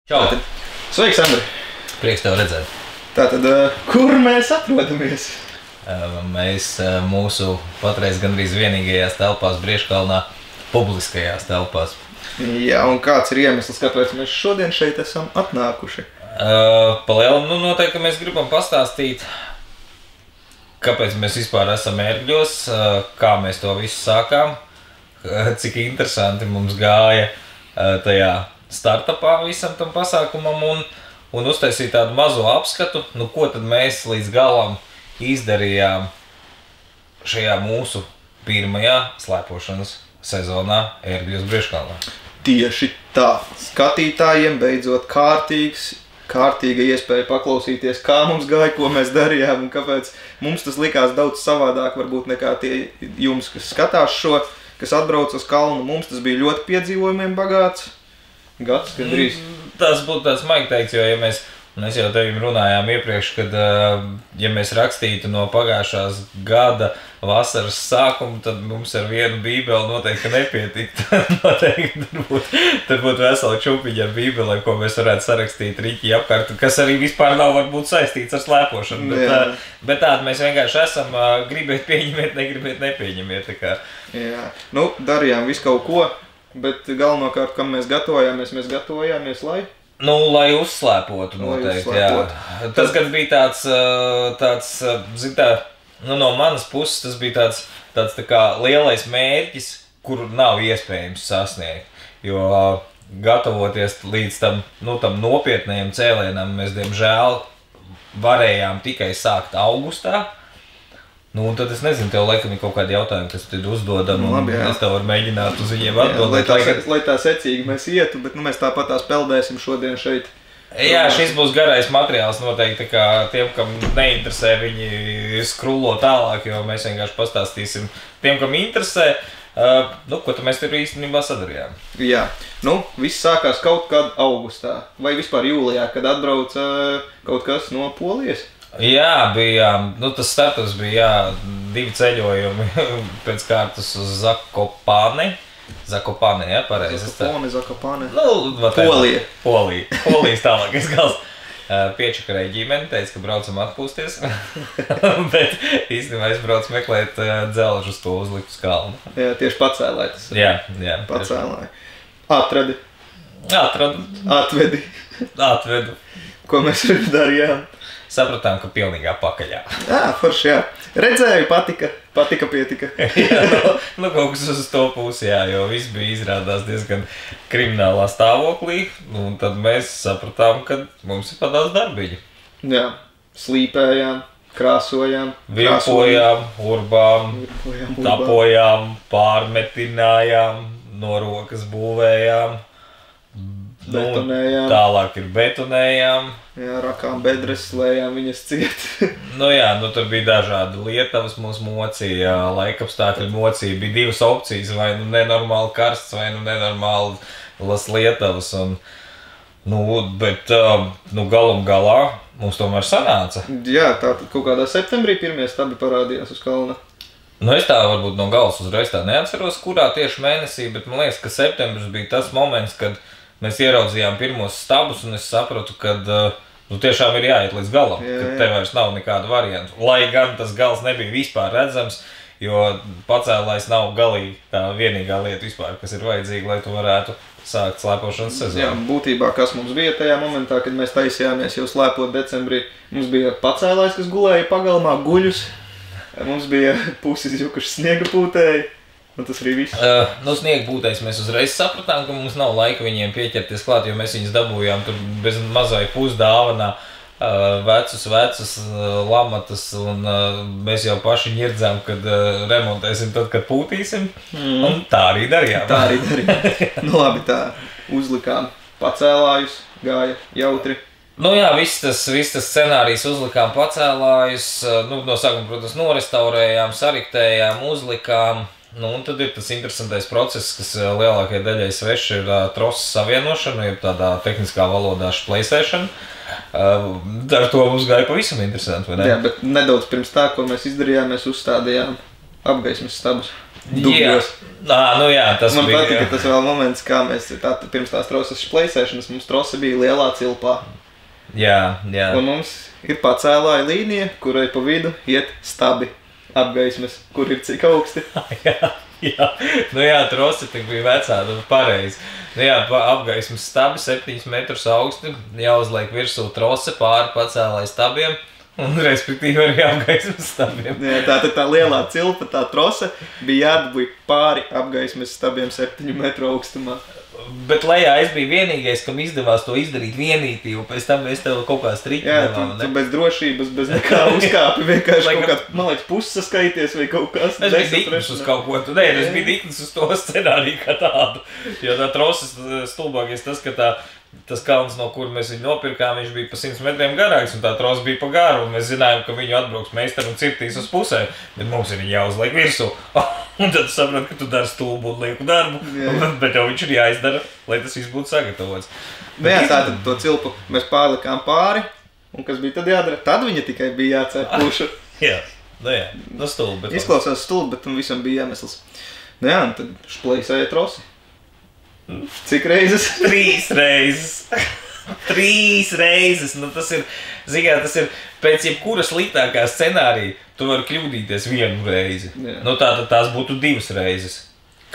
Čau! Sveiks, Andri! Prieks tev redzēt. Tātad, kur mēs atrodamies? Mēs mūsu patreiz gandrīz vienīgajās telpās Brieškalnā, publiskajās telpās. Jā, un kāds ir iemesls, kāpēc mēs šodien šeit esam atnākuši? Palielam, noteikti mēs gribam pastāstīt, kāpēc mēs vispār esam ērgļos, kā mēs to visu sākām, cik interesanti mums gāja tajā startupā visam tam pasākumam un uztaisīt tādu mazo apskatu, ko tad mēs līdz galam izdarījām šajā mūsu pirmajā slēpošanas sezonā ērgļos Brieškalnā. Tieši tā. Skatītājiem beidzot kārtīga iespēja paklausīties, kā mums gāja, ko mēs darījām un kāpēc mums tas likās daudz savādāk varbūt nekā tie jums, kas skatās šo, kas atbrauc uz kalnu. Mums tas bija ļoti piedzīvojumiem bagāts. Gads, gandrīz. Tas būtu tāds maigi teikts, jo ja mēs jau tevim runājām iepriekš, kad ja mēs rakstītu no pagājušās gada vasaras sākumu, tad mums ar vienu bībeli noteikti nepietiktu. Noteikti tur būtu vesela čupiņa ar bībelēm, ko mēs varētu sarakstīt riķi apkārt, kas arī vispār nav varbūt saistīts ar slēpošanu. Bet tāda mēs vienkārši esam, gribiet pieņemiet, negribiet nepieņemiet. Jā, darījām visu kaut ko. Bet galvenokārt, kam mēs gatavojāmies, lai? Lai uzslēpotu noteikti, jā. Tas gan bija tāds zin tā, no manas puses tas bija tāds tā kā lielais mērķis, kuru nav iespējams sasniegt. Jo gatavoties līdz tam nopietnējiem cēlienam, mēs diemžēl varējām tikai sākt augustā. Un tad es nezinu, tev laikam ir kaut kādi jautājumi, kas tad uzdodam, un es tev varu mēģināt uz viņiem atbildēt. Lai tā secīgi mēs ietu, bet mēs tāpat tās peldēsim šodien šeit. Jā, šis būs garais materiāls noteikti, kā tiem, kam neinteresē, viņi skrulo tālāk, jo mēs vienkārši pastāstīsim tiem, kam interesē, ko tad mēs tur īstenībā sadarījām. Jā, viss sākās kaut kad augustā, vai vispār jūlijā, kad atbrauca kaut kas no Polijas. Jā, bija, tas starters bija, divi ceļojumi pēc kārtas uz Zakopane. Zakopane, jā, pareizi. Zakopane. Polija. Polijas tālākais gals. Piečakarēja ģimeni, teica, ka braucam atpūsties. Bet īstenībā es braucu meklēt dzelžu uz to uzlikt uz kalnu. Jā, tieši pacēlāji tas. Jā. Pacēlāji. Atradi. Atvedu. Ko mēs arī darījām? Sapratām, ka pilnīgā pakaļā. Jā, forši, jā. Redzēju, pietika. Kaut kas uz to pusi, jā, jo viss bija izrādās diezgan kriminālā stāvoklī, un tad mēs sapratām, ka mums ir padās darbiņi. Jā, slīpējām, krāsojām, urbām, tapojām, pārmetinājām, no rokas būvējām. Betonējām. Tālāk ir betonējām. Jā, rakām bedres, lējām viņas ciet. Tur bija dažādi lietavas mūs mocīja, laikapstākļi mocīja. Bija divas opcijas, vai nenormāli karsts, vai nenormāli lietavas. Bet galam galā mums tomēr sanāca. Jā, tātad kaut kādā septembrī pirmie stabi parādījās uz kalna. Es tā varbūt no galas uzreiz tā neatceros, kurā tieši mēnesī, bet man liekas, ka septembris bija tas moments, kad mēs ieraudzījām pirmos stabus, un es sapratu, ka tiešām ir jāiet līdz galam, ka te vairs nav nekāda varianta. Lai gan tas gals nebija vispār redzams, jo pacēlājs nav galīgi tā vienīgā lieta vispār, kas ir vajadzīga, lai tu varētu sākt slēpošanas sezonu. Jā, būtībā, kas mums bija tajā momentā, kad mēs taisījāmies jau slēpot decembrī, mums bija pacēlājs, kas gulēja pagalmā guļus, mums bija pusis jukuši sniega pūtēji. Tas arī viss. Sniega būtais mēs uzreiz sapratām, ka mums nav laika viņiem pieķerties klāt, jo mēs viņus dabūjām tur bez mazai pusdāvanā vecus lamatas, un mēs jau paši ņirdzām, kad remontēsim tad, kad pūtīsim, un tā arī darījām. Labi, tā uzlikām pacēlājus, gāja jautri. Viss tas scenārijs uzlikām pacēlājus, no sākuma, protams, norestaurējām, sariktējām, uzlikām. Un tad ir tas interesantais process, kas lielākajai daļai svešs ir trosas savienošana, jeb tādā tehniskā valodā šplēsēšana. Ar to mums gāja pavisam interesanti, vai ne? Jā, bet nedaudz pirms tā, ko mēs izdarījām, mēs uzstādījām apgaismes stabus. dubļos. Tas Man bija. patika tas vēl moments, kā mēs pirms tās troses šplēsēšanas, mums trose bija lielā cilpā. Jā. Un mums ir pacēlāja līnija, kurai pa vidu iet stabi apgaismes, kur ir cik augsti. Jā. Trose tik bija vecā, pareizi. Apgaismes stabi 7 metrus augsti, jāuzliek virsū trose pāri pacēlāja stabiem. Un, respektīvi, arī apgaismes stabiem. Tātad tā lielā cilpa, tā trose, bija jādabūja pāri apgaismes stabiem 7 metru augstumā. Bet lejā es biju vienīgais, kam izdevās to izdarīt vienītī, un pēc tam mēs tev kaut kā striķi devām. Tu bez drošības, bez nekā uzkāpi, vienkārši kaut kāds, man liekas, pusaskaities vai kaut kas. Es biju diknis uz kaut ko, es biju diknis uz to scenāriju kā tādu. Jo tā troses stulbākais tas, ka tas kalns, no kur mēs viņu nopirkām, viņš bija pa 100 metriem garāks, un tā trose bija pa garu, un mēs zinājām, ka viņu atbrauks meistari un cirtīs uz pusē, bet mums ir jāuzliek virsū. Un tad tu saproti, ka tu dari stulbu un lieku darbu, bet jau viņš ir jāizdara, lai tas viss būtu sagatavots. Tātad to cilpu mēs pārlikām pāri, un kas bija tad jādara? Tad viņa tikai bija jācer pušu. Stulbi. Izklausās stulbi, bet visam bija iemesls. Un tad šplēsēja trosi. Cik reizes? 3 reizes. 3 reizes. Tas ir pēc jebkura sliktākā scenārija, tu vari kļūdīties 1 reizi. Tātad tās būtu 2 reizes.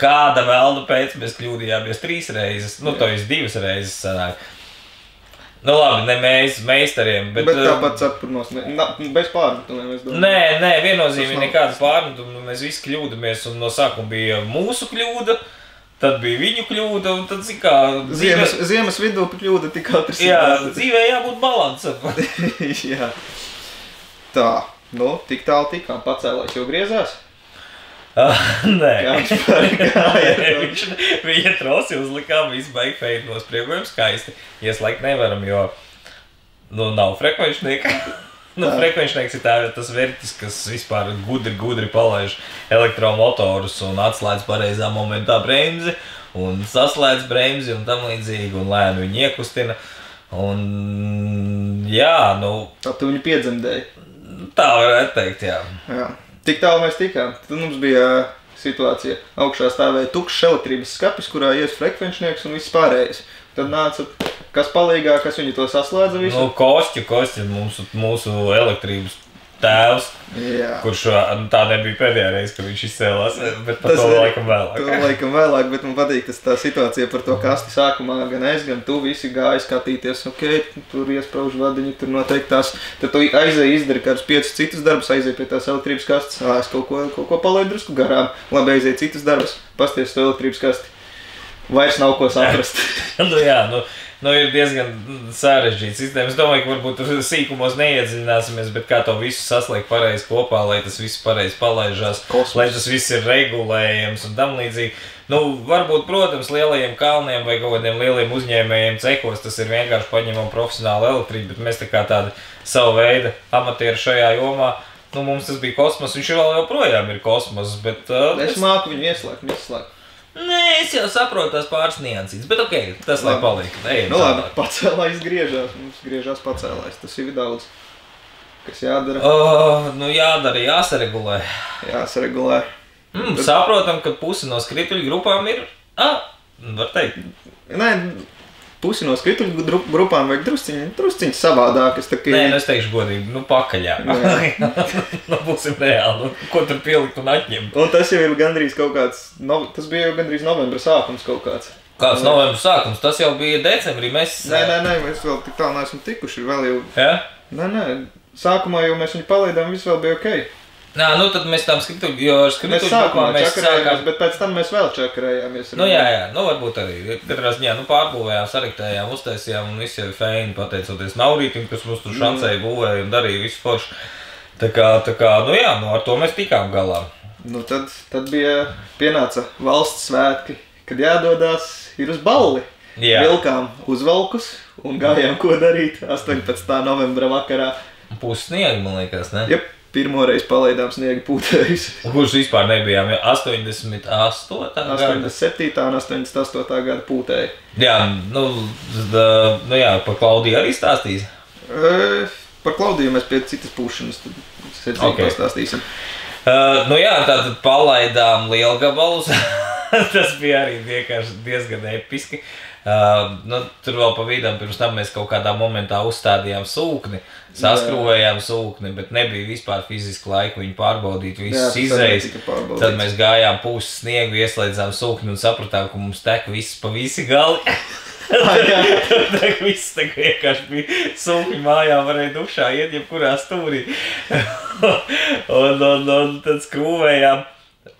Kāda velna pēc mēs kļūdījāmies 3 reizes? To es 2 reizes sanāk. Labi, ne mēs, meistariem, bet tāpat cepurnos, bez pārmetumiem, es domāju. Nē, viennozīmīgi nekādas pārmetumi, mēs visi kļūdamies, un no sākuma bija mūsu kļūda, tad bija viņu kļūda, un tad, Ziemas vidū kļūda tik katrs. Dzīvē jābūt balansam. Jā. Tā, tik tālu tikām, pacēlājs jau griezās? Nē. Kāds Viņa trosi uzlikām, viss baigi feidnos, priekojam skaisti. Ieslēgt nevaram, jo nav frekvenčnieka. Frekvenčnieks ir tas vertis, kas vispār gudri palaiž elektromotorus un atslēdz pareizā momentā bremzi un saslēdz bremzi un tam līdzīgi un lēni viņu iekustina. Un Tā tu viņu piedzemdēji. Tā varētu teikt, jā. Tik tālu mēs tikām. Tad mums bija situācija. Augšā stāvēja tukšs elektrības skapis, kurā ies frekvenčnieks un viss pārējais. Tad nāca, kas palīgā, kas viņu to saslēdza visu? Kostja, mūsu elektrības tēvs, kurš tā nebija pēdējā reize, ka viņš izcēlās, bet par to laikam vēlāk. To laikam vēlāk, bet man patīk tā situācija par to kasti sākumā, gan es, gan tu visi gāja skatīties, tur iesprauž vadiņi, tur noteikti tās, tad tu aizēji izdari kādus 5 citus darbus, aizēji pie tās elektrības kastes, es kaut ko palaidu drusku garām, labi aizēji citus darbus, pasties to elektrības kasti, vairs nav ko saprast. Ir diezgan sarežģīta sistēma. Es domāju, ka varbūt tur sīkumos neiedziļināsimies, bet kā to visu saslēgt pareizi kopā, lai tas viss pareizi palaižās, lai tas viss ir regulējams un tam līdzīgi. Varbūt, protams, lielajiem kalniem vai kaut kādiem lieliem uzņēmējiem cekos tas ir vienkārši paņemam profesionālu elektrību, bet mēs tā kā tādi savu veidu amatieri šajā jomā. Mums tas bija kosmos, viņš vēl joprojām ir kosmos, bet... Es māku viņu ieslēgt. Nē, es jau saprotu tās pāris niansītes, bet tas lai paliek. Labi, pacēlājs griežās, mums griežās pacēlājs, tas ir daudz. Kas jādara? Jādara, jāsaregulē. Saprotam, ka pusi no skrituļu grupām ir, var teikt. Nē, pusi no skrituļu grupām vajag drusciņi savādākas. Es teikšu godīgi, pakaļā. Būsim reāli, ko tur pielikt un atņemt. Un tas jau ir gandrīz kaut kāds, tas bija jau gandrīz novembra sākums kaut kāds. Kāds novembra sākums? Tas jau bija decembrī, mēs... Nē, mēs vēl tik tālu neesam tikuši, vēl jau... Ja? Nē, sākumā jau mēs viņu palaidām, viss vēl bija okei. Tad mēs tam skrituļu, jo ar skrituļu grupām mēs sākām, bet pēc tam mēs vēl čakarējāmies. Varbūt arī. Katrā ziņā, pārbūvējām, sariktējām, uztaisījām un viss jau ir feini, pateicoties Naurītim, kas mums tur šancēja būvēja un darīja visu foršu. Tā kā, ar to mēs tikām galā. Tad pienāca valsts svētki, kad jādodās ir uz balli. Vilkām uzvalkus un gājām, ko darīt 18. novembra vakarā. Pussniega, man liekas, ne? Jep. Pirmoreiz palaidām sniega pūtējus. Kurš vispār nebijām, 88. gada? 87. un 88. gada pūtēji. Par Klaudiju arī stāstīs? Par Klaudiju mēs pie citas pūšanas tad pastāstīsim. Nu jā, tātad palaidām lielgabalus. Tas bija arī vienkārši diezgan episki. Tur vēl pa vidam pirms tam mēs kaut kādā momentā uzstādījām sūkni, saskrūvējām sūkni, bet nebija vispār fiziski laika viņu pārbaudīt, visus izējas. Tad mēs gājām pusi sniegu, ieslēdzām sūkni un sapratām, ka mums tek viss pa visi gali. Viss tā vienkārši bija sūkņi mājā, varēja dušā iet jebkurā stūrī. un tad skrūvējām.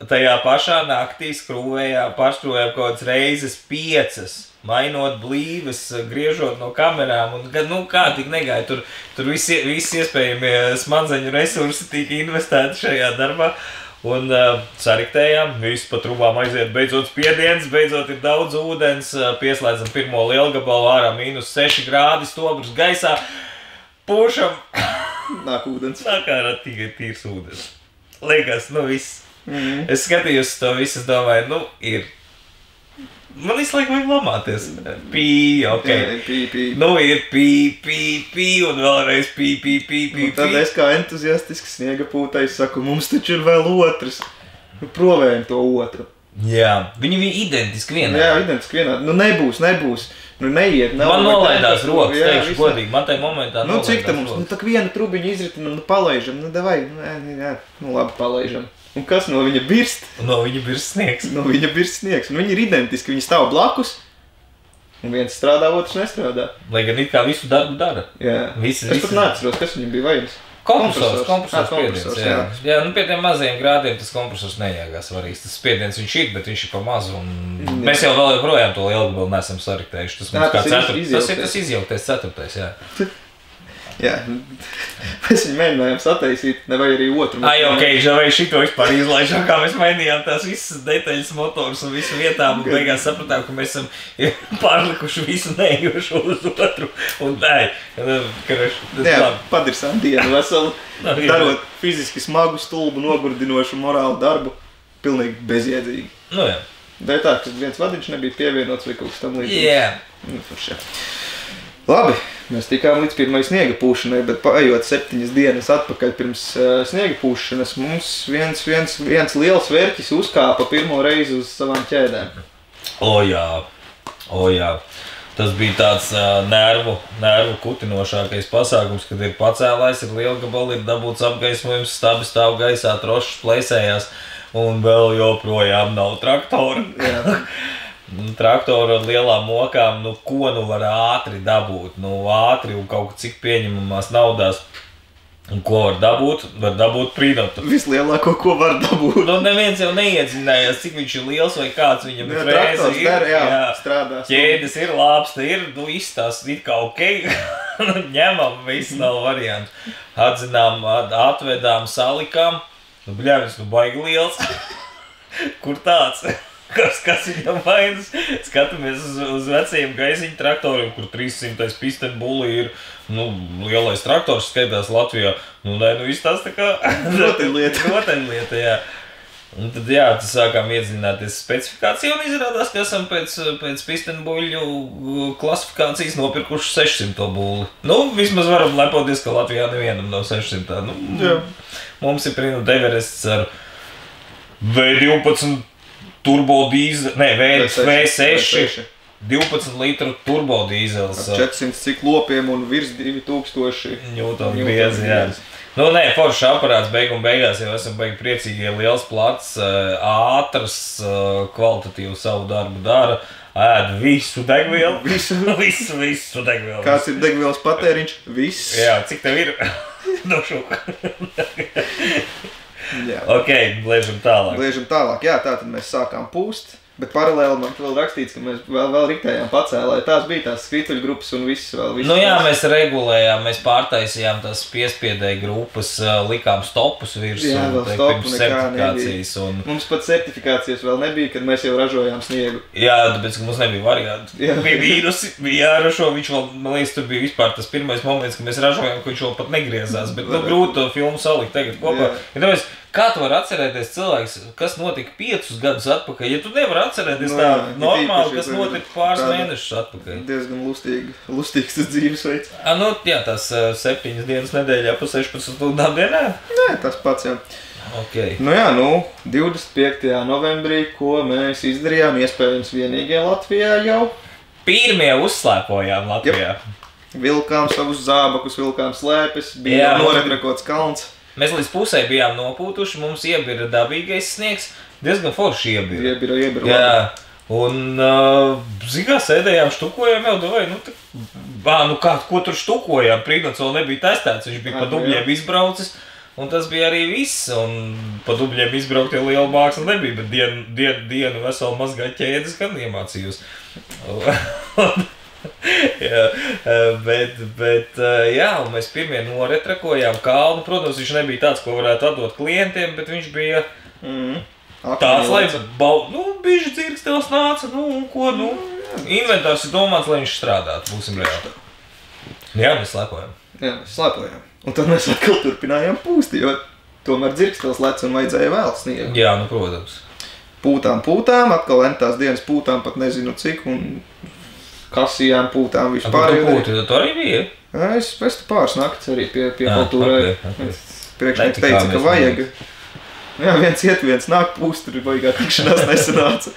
Tajā pašā naktī pārskrūvējām kaut kādas reizes 5, mainot blīves, griežot no kamerām, un kā tik negāja, tur visi iespējamie smadzeņu resursi tika investēti šajā darbā, un sariktējām, visi pa trubām aiziet, beidzot spiediens, beidzot ir daudz ūdens, pieslēdzam pirmo lielgabalu ārā, -6 grādi, stobrs gaisā, pūšam, nāk ūdens. Nāk ārā tikai tīrs ūdens. Liekas, viss. Es skatījos to visu, es domāju, ir. Man visu laiku vajag lamāties. Pī, ok. Pī. Ir pī, un vēlreiz pī. Tad es kā entuziastisks sniega pūtais saku, mums taču ir vēl otrs. Provējam to otru. Jā, viņi bija identiski vienādi. Jā, identiski vienādi. Nebūs. Neiet. Man nolaidās rokas, teikšu godīgi. Man tajā momentā nolaidās rokas. Cik tā mums? Tak vienu trubiņu izritinam, palaižam. Davai. Labi, palaižam. Un kas no viņa birst? No viņa birst sniegs. Un viņi ir identiski, viņi stāv blakus. Un viens strādā, otrs nestrādā. Lai gan it kā visu darbu dara. Jā. Es pat neatceros, kas viņam bija vajams. Kompresors spiediens, jā. Pie tiem mazajiem grādiem tas kompresors nejāgās svarīgs. Tas spiediens viņš ir, bet viņš ir pa mazu. Mēs jau vēl joprojām to lielgabalu nesam sariktējuši. Tas mums kā tas izjauktais 4. jā. Jā, mēs viņu mēģinājām sataisīt, vai arī otru. Ok, vai šito vispār izlaižām, kā mēs mainījām tās visas detaļas, motors un visu vietām, un beigās sapratām, ka mēs esam pārlikuši visu neejošo uz otru, un padirsām dienu veselu, darot fiziski smagu, stulbu, nogurdinošu morālu darbu, pilnīgi bezjēdzīgi. Jā. Dēļ tā, ka viens vadiņš nebija pievienots vai kaut kas tam līdzīgs. Jā. Labi, mēs tikām līdz pirmai sniega pūšanai, bet paejot 7 dienas atpakaļ pirms sniega pūšanas, mums viens liels vērķis uzkāpa pirmo reizi uz savām ķēdēm. O jā. Tas bija tāds nervu kutinošākais pasākums, kad ir pacēlājs, ir lielgabali, ir dabūts apgaismojums, stabi stāv gaisā, trošas plēsējās, un vēl joprojām nav traktora. Jā. Traktoru ar lielām mokām, ko var ātri dabūt, ātri un kaut cik pieņemamās naudās. Un ko var dabūt? Var dabūt prīnotu. Vislielāko, ko var dabūt. Neviens jau neiedzinājās, cik viņš ir liels vai kāds viņam ir frēze. Strādās. Ķēdes ir, lāpsta ir, izstās it kā ok. Ņemam, viss nav variantu. Atzinām, atvedām, salikām. Bļāvis, baigi liels. Kur tāds? Kas viņam vainas? Skatāmies uz vecajiem gaisiņu traktoriem, kur 300 pisteni buli ir, lielais traktors skaitās Latvijā. Viss tās tā kā rotaļlieta, jā. Un tad, tad sākām iedzināties specifikāciju un izrādās, ka esam pēc pisteni buļu klasifikācijas nopirkuši 600 buli. Vismaz varam lepoties, ka Latvijā nevienam nav 600. Mums ir Prīnota Everests ar V12 turbo dīzeli, V6, 12 litru turbo dīzels. 400 cik lopiem un virs 2000 ņūtonu griezi, jā. Foršs aparāts beigās jau esam baigi priecīgi, liels plats, ātrs, kvalitatīvu savu darbu dara, ēd visu degvielu. Visu degvielu. Kāds ir degvielas patēriņš? Viss. Jā, cik tev ir? Došūk. Jā. Ok, blēžam tālāk. Jā, tātad mēs sākām pūst, bet paralēli man vēl rakstīts, ka mēs vēl riktējām pacēlāji. Tās bija tās skrituļu grupas un viss vēl. Mēs regulējām, mēs pārtaisījām tās piespiedēju grupas, likām stopus virsū. Jā, vēl stopu nekā nebija. Mums pat certifikācijas vēl nebija, kad mēs jau ražojām sniegu. Jā, tāpēc, ka mums nebija variantu. Bija vīrusi, bija jāražo, viņš vēl, man liekas, tur bija vispār tas pirmais moments, ka mēs ražojām, ka viņš vēl pat negriezās, bet grūti to filmu salikt tagad kopā. Kā tu vari atcerēties cilvēks, kas notika 5 gadus atpakaļ, ja tu nevari atcerēties tā normāli, kas notika pāris mēnešus atpakaļ? Diezgan lustīgs tas dzīvesveids. Jā, tās 7 dienas nedēļā pa 16 stundām dienā? Nē, tas pats jau. Okay. Nu jā, 25. novembrī, ko mēs izdarījām, iespējams vienīgie Latvijā jau. Pirmie uzslēpojām Latvijā. Vilkām savus zābakus, vilkām slēpes, bija noretrakots kalns. Mēs līdz pusē bijām nopūtuši, mums iebira dabīgais sniegs, diezgan forši iebira. Iebira. Jā, un, zikā, sēdējām, štukojām jau, ko tur štukojām, Prīgnots vēl nebija testēts, viņš bija pa dubļiem izbraucis. Un tas bija arī viss, un pa dubļiem izbraukt jau liela māksla nebija, bet dienu veselu mazgāt ķēdes gan iemācījos. Jā, un mēs pirmie noretrakojām kalnu. Protams, viņš nebija tāds, ko varētu atdot klientiem, bet viņš bija tāds, lai bišķi dzirkstels nāca, inventārs ir domāts, lai viņš strādātu, būsim reāli. Jā, mēs slēpojām. Un tad mēs atkal turpinājām pūst, jo tomēr dzirkstels lec un vajadzēja vēl sniegu. Jā, protams. Pūtām, atkal entās dienas pūtām, pat nezinu cik, un kasījām pūtām vispār. Tu pūti, tu arī bija? Es tu pāris nakts arī pie kultūrai. Priekšnieks teica, ka vajag. Jā, viens iet, viens nāk pūst, tur baigā tikšanās nesanāca.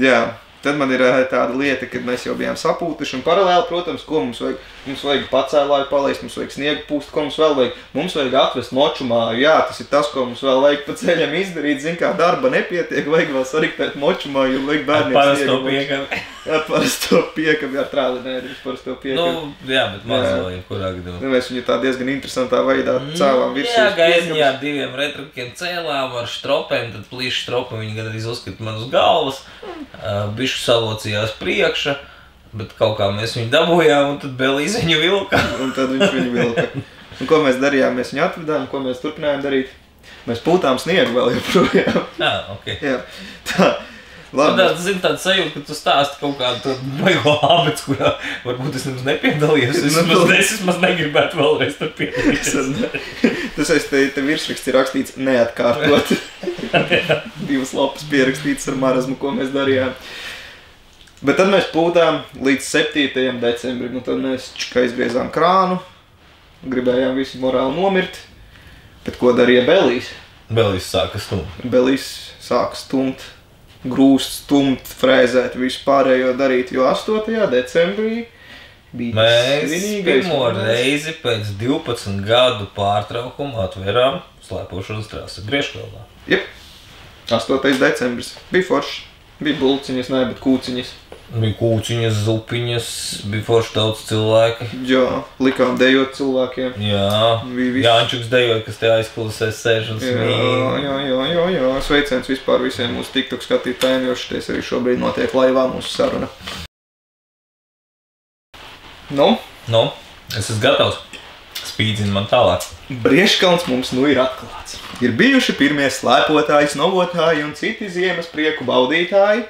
Jā. Tad man ir tāda lieta, kad mēs jau bijām sapūtuši un paralēli, protams, ko mums vajag. Mums vajag pacēlāju palaist, mums vajag sniegu pūst, ko mums vēl vajag. Mums vajag atvest moču māju, jā, tas ir tas, ko mums vēl vajag pa ceļam izdarīt. Zin kā darba nepietiek, vajag vēl sariktēt moču māju, jo vajag bērniem sniegu. Ar parasto piekabi, ar trālinēri, parasto piekabi. Jā, bet mazliet, kurā gadījumā. Mēs viņu tā diezgan interesantā veidā cēlām virsū. Jā, gaisņā diviem retrakiem cēlām ar stropēm, tad plīši stropi viņi gan arī uzskata man uz galvas. Bišķi salocījās priekša, bet kaut kā mēs viņu dabūjām un tad Belīs viņu vilka. Un tad viņš viņu vilka. Un ko mēs darījām? Mēs viņu atvedām, ko mēs turpinājām darīt? Mēs pūtām sniegu vēl joprojām. Jā, tā. Labi. Tāda sajūta, ka tu stāsti kaut kādu baigo ābets, kurā varbūt es nemaz nepiedalījos. Es vismaz negribētu vēlreiz tur piedalīties. Tas te virsraksts ir rakstīts neatkārtot. 2 lapas pierakstīts ar marazmu, ko mēs darījām. Bet tad mēs pūtām līdz 7. decembrim, un tad mēs aizgriezām krānu, gribējām visi morāli nomirt. Bet ko darīja Belīs? Belīs sāka stumt. Grūst, stumt, frēzēt, visu pārējo darīt, jo 8. decembrī bija mēs pirmo reizi pēc 12 gadu pārtraukuma atvērām slēpošanas trasi Brieškalnā. Jep, 8. decembris. Bija forši. Bija bulciņas, ne, bet kūciņas. Bija kūciņas, zupiņas, bija forši daudz cilvēki. Jā, likām dejot cilvēkiem. Jā, Jāņčuks dejot, kas te aizkulisēs sēž un smīg. Jā. Sveiciens vispār visiem mūsu TikTok skatītājiem, jo šitais arī šobrīd notiek laivā mūsu saruna. Es esmu gatavs. Spīdzina man tālāk. Brieškalns mums ir atklāts. Ir bijuši pirmie slēpotāji, snovotāji un citi ziemas prieku baudītāji.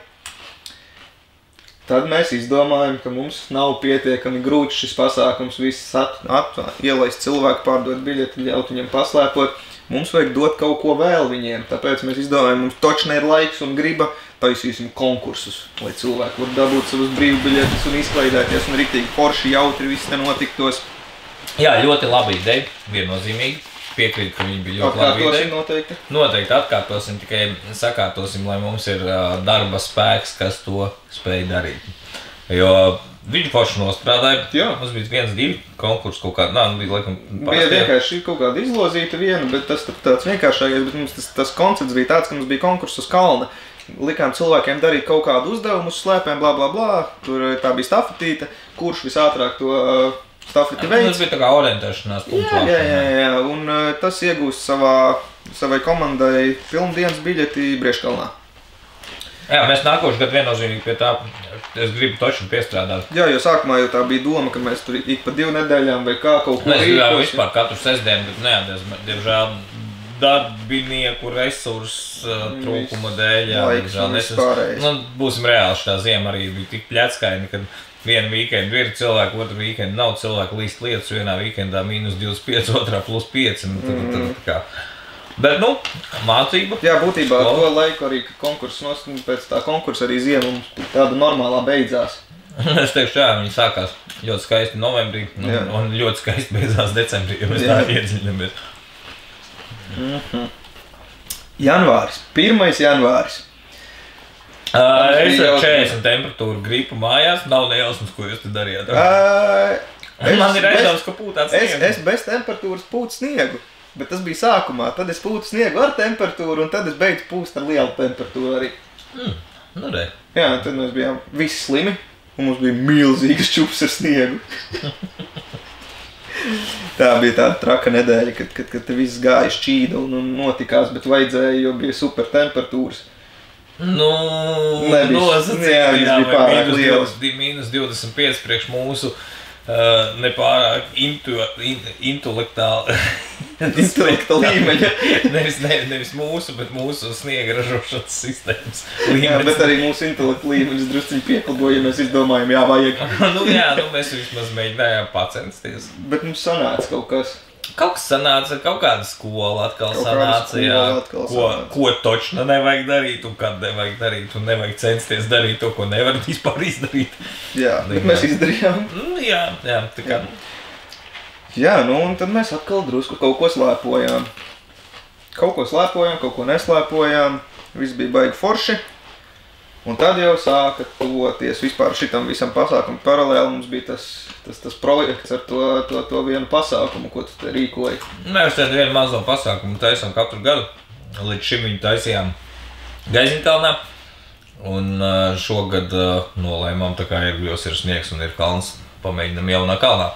Tad mēs izdomājam, ka mums nav pietiekami grūts šis pasākums, viss ielaist cilvēku, pārdot biļeti, ļaut viņiem paslēpot. Mums vajag dot kaut ko vēl viņiem, tāpēc mēs izdomājam, mums točne ir laiks un griba, taisīsim konkursus, lai cilvēki var dabūt savus brīvbiļetes un izklaidēties un ritīgi forši jautri viss te notiktos. Jā, ļoti labi ideja, viennozīmīgi. Piekrītu, ka viņi bija ļoti labi ideja. Noteikti. Noteikti atkārtosim, tikai sakārtosim, lai mums ir darba spēks, kas to spēj darīt. Jo viņi paši nostrādāja. Jā. Mums bija 1-2 konkursi kaut kādā, bija laikam bija vienkārši kaut kāda izlozīta viena, bet tas tāds vienkāršākais, bet mums tas koncepts bija tāds, ka mums bija konkurss uz kalna. Likām cilvēkiem darīt kaut kādu uzdevumu uz slēpēm, blā, blā, blā. Tur tā bija stafetīte, kurš visātrāk to stafeti veids. Tas bija tā kā orientēšanās punktu. Jā, un tas iegūst savai komandai pilndienas biļeti Brieškalnā. Jā, mēs nākošu gadu viennozīmīgi pie tā, es gribu točni piestrādāt. Jā, jo sākumā jau tā bija doma, ka mēs tur ik pa 2 nedēļām vai kā kaut ko rīkosim. Mēs vispār katru sestdienu, bet neatdies, diemžēl darbinieku resursu trūkuma dēļ. Laiks un vispārējais. Būsim reāli, šitā ziema arī bija tik pļeckaini, kad vienu weekendu ir cilvēki, otru weekendu nav cilvēki līst lietas, vienā weekendā -25, otrā +5. Bet, mācība. Jā, būtībā ar to laiku arī konkurss pēc tā konkursa arī ziema mums tāda normālā beidzās. Es teikšu, jā, viņi sākās ļoti skaisti novembrī un ļoti skaisti beidzās decembrī, ja mēs tā iedziļinamies. Janvāris. 1. janvāris. Es ar 40 temperatūru gripu mājās, nav nejausmas, ko jūs te darījāt. Man ir aizdaums, ka pūtāt sniegu. Es bez temperatūras pūtu sniegu, bet tas bija sākumā. Tad es pūtu sniegu ar temperatūru, un tad es beidzu pūst ar lielu temperatūru arī. Nu, re. Jā, tad mēs bijām visi slimi, un mums bija milzīgas čups ar sniegu. Tā bija tāda traka nedēļa, kad viss gāja šķīda un notikās, bet vajadzēja, jo bija super temperatūras. Nu, nosacījumi, jā, vai mīnus 25 priekš mūsu nepārāk intelektuāli līmeņa. Nevis mūsu, bet mūsu sniega ražošanas sistēmas līmenis. Jā, bet arī mūsu intelektu līmenis drusciņi pieklaboja, ja mēs izdomājam, jā, vajag. Mēs vismaz mēģinājām pacensties. Bet mums sanāca kaut kas. Kaut kas sanāca, kaut kāda skola atkal sanāca, jā, ko točno nevajag darīt un kad nevajag darīt un nevajag censties darīt to, ko nevar vispār izdarīt. Jā, bet mēs izdarījām. Jā, tā kā. Jā, un tad mēs atkal drusku kaut ko slēpojām. Kaut ko neslēpojām, viss bija baigi forši. Un tad jau sāka toties vispār šitam visam pasākumu paralēli. Mums bija tas projekts ar to vienu pasākumu, ko tu te rīkoji. Mēs tad vienu mazo pasākumu taisām katru gadu. Līdz šim viņu taisījām Gaiziņkalnā. Un šogad nolēmām, tā kā Iergļos ir sniegs un ir kalns, pamēģinam jaunā kalnā.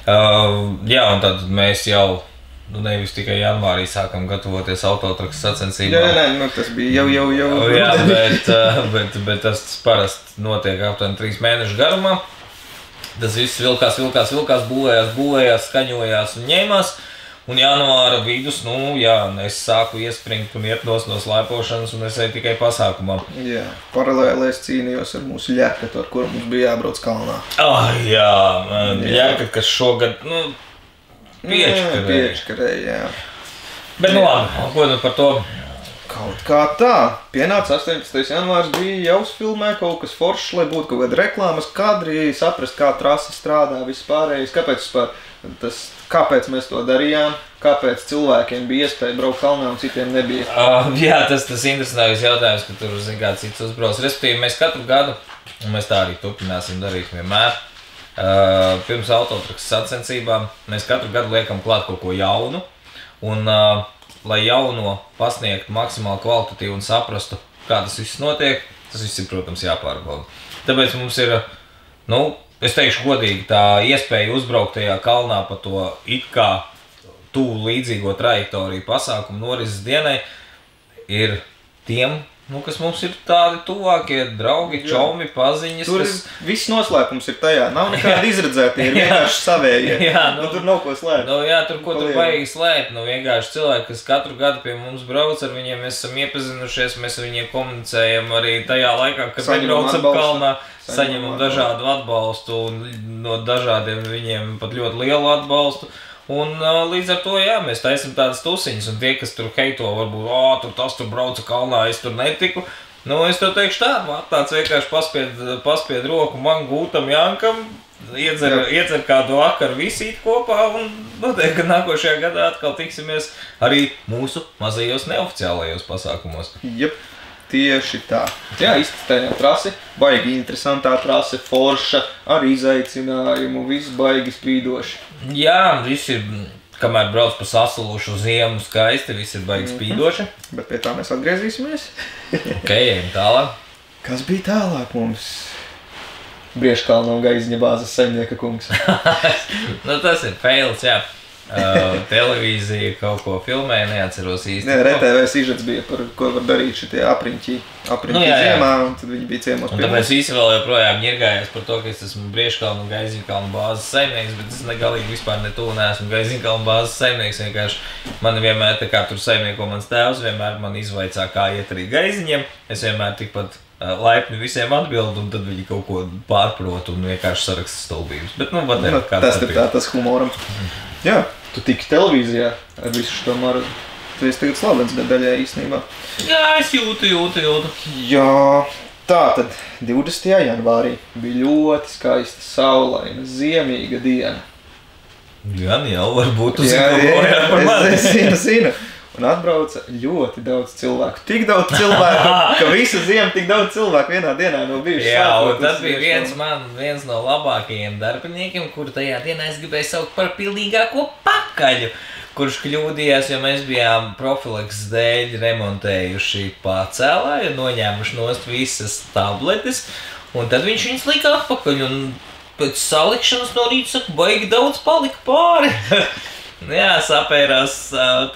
Jā, un tad mēs jau nevis tikai janvārī sākam gatavoties autotrakas sacensībām. Nē, tas bija jau. Jā, bet tas parasti notiek aptuveni 3 mēnešu garumā. Tas viss vilkās, būvējās, skaņojās un ņēmās. Un janvāra vidus, es sāku iespringt un iet no slēpošanas un es eju tikai pasākumā. Jā, paralēli es cīnījos ar mūsu ļērkatu, ar kuru mums bija jābrauc kalnā. Jā, ļērkat, kas šogad, piečkarēja, jā. Bet labi, ko par to? Kaut kā tā. Pienāca 18. janvārs, bija jāuzfilmē kaut kas foršs, lai būtu kaut kāda reklāmas kadri, saprast, kā trasa strādā, viss pārējais. Kāpēc mēs to darījām? Kāpēc cilvēkiem bija iespēja braukt kalnā un citiem nebija? Jā, tas interesantākais jautājums, ka tur, cits uzbrauc. Respektīvi, mēs katru gadu, un mēs tā arī turpināsim darīt vienmēr, pirms autotrakas sacensībām, mēs katru gadu liekam klāt kaut ko jaunu, un lai jauno pasniegtu maksimāli kvalitatīvu un saprastu, kā tas viss notiek, tas viss ir, protams, jāpārbauda. Tāpēc mums ir, es teikšu godīgi, tā iespēja uzbraukt tajā kalnā pa to it kā tuvu līdzīgo trajektoriju pasākumu norises dienai ir tiem, kas mums ir tādi tuvākie draugi, čomi, paziņas. Tur viss noslēpums ir tajā, nav nekāda izredzētie, ir vienkārši savējie. Tur nav ko slēpt. Tur ko tur vajag slēpt, vienkārši cilvēki, kas katru gadu pie mums brauc, ar viņiem mēs esam iepazinušies, mēs ar viņiem komunicējam arī tajā laikā, kad nebraucam kalnā, saņemam dažādu atbalstu un no dažādiem viņiem pat ļoti lielu atbalstu. Un līdz ar to, mēs taisam tādas tusiņas, un tie, kas tur heito, varbūt, tur brauca kalnā, es tur netiku. Es tev teikšu tāds vienkārši paspied roku man gūtam Jankam, iedzer kādu vakaru visīt kopā, un noteikti, ka nākošajā gadā atkal tiksimies arī mūsu mazajos neoficiālajos pasākumos. Jep. Tieši tā. Jā, iztestējām trasi, baigi interesantā trase, forša, ar izaicinājumu, viss baigi spīdoši. Jā, viss ir, kamēr brauc pa sasalušu ziemu skaisti, viss ir baigi spīdoši. Bet pie tā mēs atgriezīsimies. Ok, ejam tālāk. Kas bija tālāk mums? Brieškalna un Gaiziņa bāzes saimnieka kungs. Tas ir fails, jā. Televīzija kaut ko filmēja, neatceros īsti. Nē, RTV sižets bija, par ko var darīt šitie apriņķi ziemā, un tad viņi bija ciemos pie mums. Un tāpēc visi vēl joprojām ņirgājās par to, ka es esmu Brieškalna un Gaiziņkalna bāzes saimnieks, bet es negalīgi vispār netuvu neesmu Gaiziņkalna bāzes saimnieks, vienkārši mani vienmēr tā kā tur saimnieko mans tēvs, vienmēr man izvaicā, kā iet arī Gaiziņiem, es vienmēr tikpat laipni visiem atbildu, un tad viņi kaut ko pārprot un vienkārši saraksta stulbības. Bet, tas ir tas humoram. Jā, tu tiki televīzijā ar visu šo maru. Tu esi tagad slavens daļai īstenībā. Jā, es jūtu. Jā, tā tad 20. janvārī bija ļoti skaista, saulaina, ziemīga diena. Gan jau, varbūt tu zini, ko projām par mani. Es zinu. un atbrauca ļoti daudz cilvēku. Tik daudz cilvēku, ka visu ziemu tik daudz cilvēku vienā dienā nav bijuši. Jā, un tas bija viens no labākajiem darbiniekiem, kuru tajā dienā es gribēju saukt par pilnīgāko pakaļu, kurš kļūdījās, jo mēs bijām profilakses dēļ remontējuši pacēlāju, noņēmuši nost visas tabletes, un tad viņš viņas lika atpakaļ, un pēc salikšanas no rīta saka, baigi daudz palika pāri. Jā, sapērās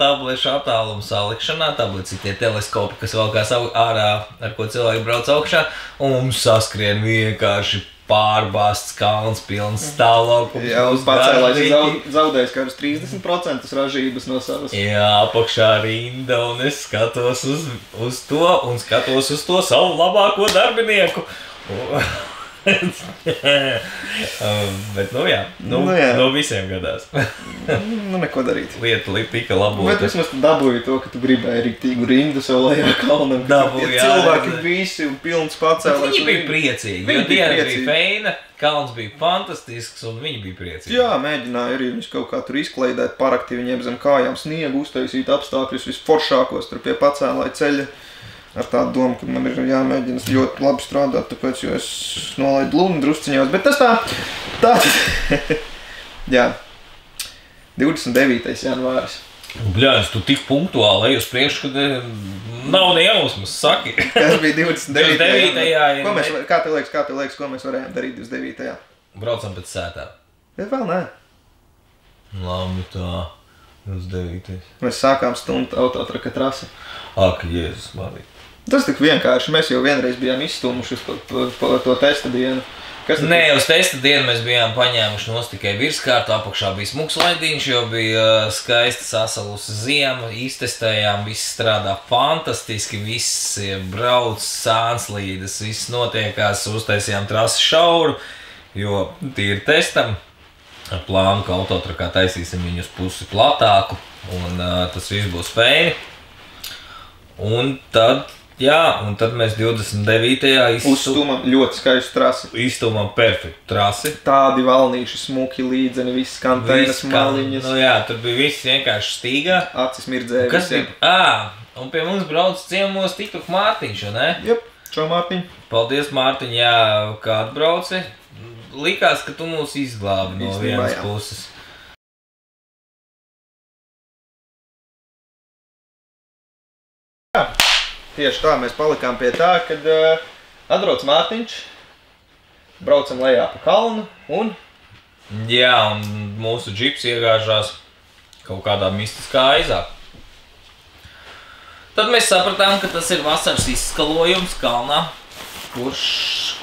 tablešu attālumu salikšanā, tabletes ir tie teleskopi, kas valkās ārā, ar ko cilvēki brauc augšā, un mums saskrien vienkārši pārbāsts kalns, pilns stāvlaukums. Jā, uz pacēlājs zaudējis kādus 30% ražības no savas. Jā, apakšā rinda, un es skatos uz to, un skatos uz to savu labāko darbinieku. Bet, no visiem gadās. Neko darīt. Lieta tika labota. Bet vismaz tu dabūji to, ka tu gribēji riktīgu rindu sev lejā kalnam. Dabūji, jā. Cilvēki visi un pilns pacēlājs. Viņi bija priecīgi, jo diena bija feina, kalns bija fantastisks, un viņi bija priecīgi. Jā, mēģināja arī viņus kaut kā tur izkleidēt, parakti viņiem zem kājām sniegu, uztaisīt apstākļus visforšākos tur pie pacēlāja ceļa. Ar tādu domu, ka man ir jāmēģina ļoti labi strādāt, tāpēc, jo es nolaidu luni drusciņos. Bet tas tā. Jā. 29. janvāris. Bļāņas, tu tik punktuāli ej uz priekšu, kad nav nejausmas, saki. Tas bija 29. Jā. Kā tev liekas, ko mēs varējām darīt 29. Braucam pēc sētām. Bet vēl nē. Labi tā. 29. Mēs sākām stundu autotraka trasi. Ak, Jēzus, manī. Tas tik vienkārši. Mēs jau vienreiz bijām izstumuši pa to testa dienu. Nē, uz testa dienu mēs bijām paņēmuši nost tikai virskārtu, apakšā bija smuks laidiņš, jo bija skaista sasalusi ziema, iztestējām, viss strādā fantastiski, viss brauc, sānslīdes, viss notiekās, uztaisījām trasi šauru, jo tīri testam. Ar plānu, ka autotrakā taisīsim viņu uz pusi platāku, un tas viss būs feini. Un tad mēs 29. Uzstūmam ļoti skaistu trasi. Izstūmam perfektu trasi. Tādi valnīši, smuki līdzeni, viss kanteinas maliņas. Nu jā, tur bija viss vienkārši stīgā. Acis mirdzēja Kas visiem. Un pie mums brauc ciemos tiktuk Mārtiņš, ne? Jep, čau Mārtiņ. Paldies Mārtiņ, jā, kā atbrauci. Likās, ka tu mūs izglābi no vienas puses. Jā, tieši tā mēs palikām pie tā, kad atbrauc Mārtiņš, braucam lejā pa kalnu un... Jā, un mūsu džips iegāžās kaut kādā mistiskā aizā. Tad mēs sapratām, ka tas ir vasaras izskalojums kalnā. Kurš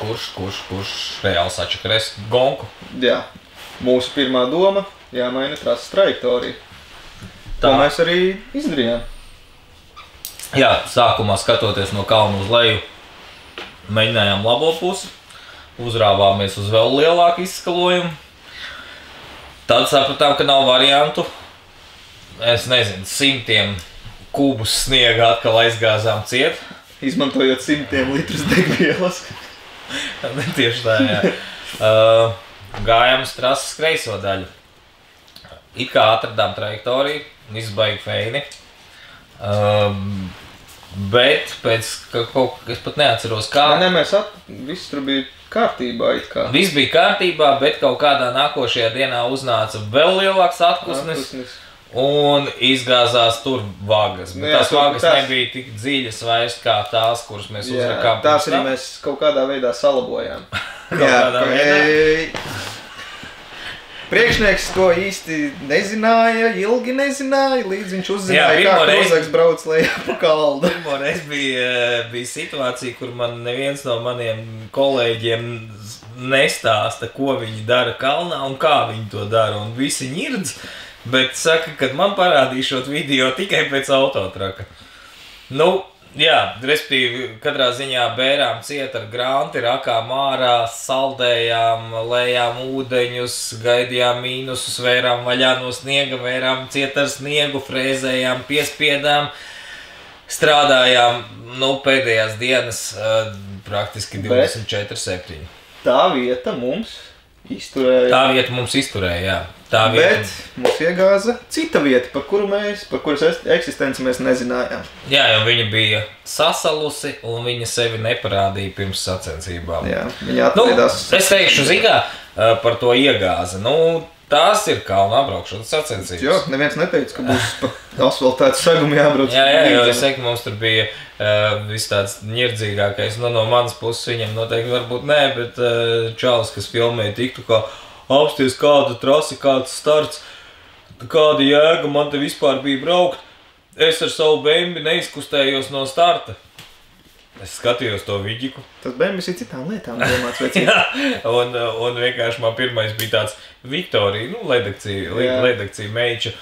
reāli sačakarēs gonku. Jā, mūsu pirmā doma jāmaina trases trajektorija. Tā mēs arī izdarījām. Jā, sākumā skatoties no kalna uz leju, mēģinājām labo pusi, uzrāvāmies uz vēl lielāku izskalojumu. Tad sapratām, ka nav variantu. Es nezinu, 100 kubus sniega atkal aizgāzām ciet. Izmantojot 100 litrus degvielas. Tieši tā, jā. Gājām uz trases kreiso daļu. It kā atradām trajektoriju, viss baigi feini. Bet pēc kaut es pat neatceros kā. Nē, viss tur bija kārtībā it kā. Viss bija kārtībā, bet kaut kādā nākošajā dienā uznāca vēl lielāks atpusnis. Un izgāzās tur vagas, bet tās vagas nebija tik dziļas vairs kā tās, kuras mēs uzrakām. Tās arī mēs kaut kādā veidā salabojām. Priekšnieks to īsti nezināja, ilgi nezināja, līdz viņš uzzināja, kā Kozaks brauc lejā pa kalnu. Pirmoreiz bija situācija, kur man neviens no maniem kolēģiem nestāsta, ko viņi dara kalnā un kā viņi to dara, un visi ņirdz. Bet saka, kad man parādīšot video tikai pēc autotraka. Nu, jā, respektīvi, katrā ziņā bērām ciet ar granti, rakām ārā, saldējām, lējām ūdeņus, gaidījām mīnusus, vērām vaļā no sniega, vērām ciet ar sniegu, frēzējām, piespiedām, strādājām, nu, pēdējās dienas praktiski 24/7. Tā vieta mums izturēja. Tā vieta mums izturēja, jā. Tā vieta. Bet mums iegāza cita vieta, par kuras eksistenci mēs nezinājām. Jā, jo viņa bija sasalusi un viņa sevi neparādīja pirms sacensībām. Jā, viņa atvedās. Es teikšu, zigā, par to iegāzi. Tās ir kalna apbraukšanas sacensības. Jo, neviens neteica, ka būs pa asfaltētu segumu jābrauc. Jā, jo es teiktu, mums tur bija viss tāds ņirdzīgākais. No manas puses viņam noteikti varbūt nē, bet čalis, kas filmēja tiktu kā apsties kāda trasi, kāds starts, kāda jēga man te vispār bija braukt. Es ar savu bembi neizkustējos no starta. Es skatījos to vidiku. Tas bembis ir citām lietām domāts, vai cik? un vienkārši man pirmais bija tāds Viktorija, ledakcija meiča,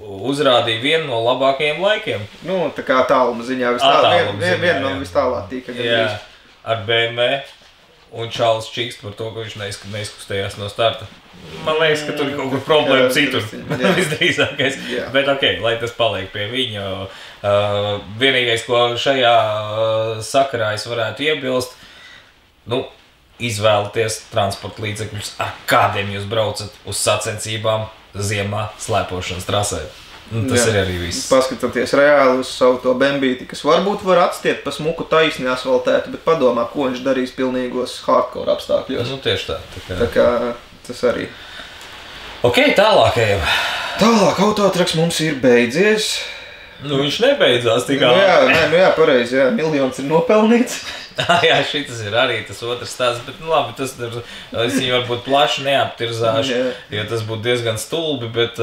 uzrādīja vienu no labākajiem laikiem. Tā kā tāluma ziņā, viena no vis tālāk tika. Jā, ar BMW. Un Čāls čīkst par to, ka viņš neizkustējās no starta. Man liekas, ka tur ir kaut kur problēma citur. Visdrīzākais. Bet lai tas paliek pie viņa. Vienīgais, ko šajā sakarā es varētu iebilst, izvēlieties transporta līdzekļus, ar kādiem jūs braucat uz sacensībām ziemā slēpošanas trasē. Tas ir arī viss. Paskatoties reāli uz savu to bembīti, kas varbūt var atstiet pa smuku taisni asfaltētu, bet padomā, ko viņš darīs pilnīgos hardcore apstākļos. Tieši tā. Tā kā tas arī. Tālāk ejam. Tālāk autotraks mums ir beidzies. Viņš nebeidzās tikā. Jā, pareizi, jā. Miljons ir nopelnīts. Jā, šitas ir arī tas otrs stāsts, bet labi, es viņu varbūt plaši neaptirzāšu, jo tas būtu diezgan stulbi, bet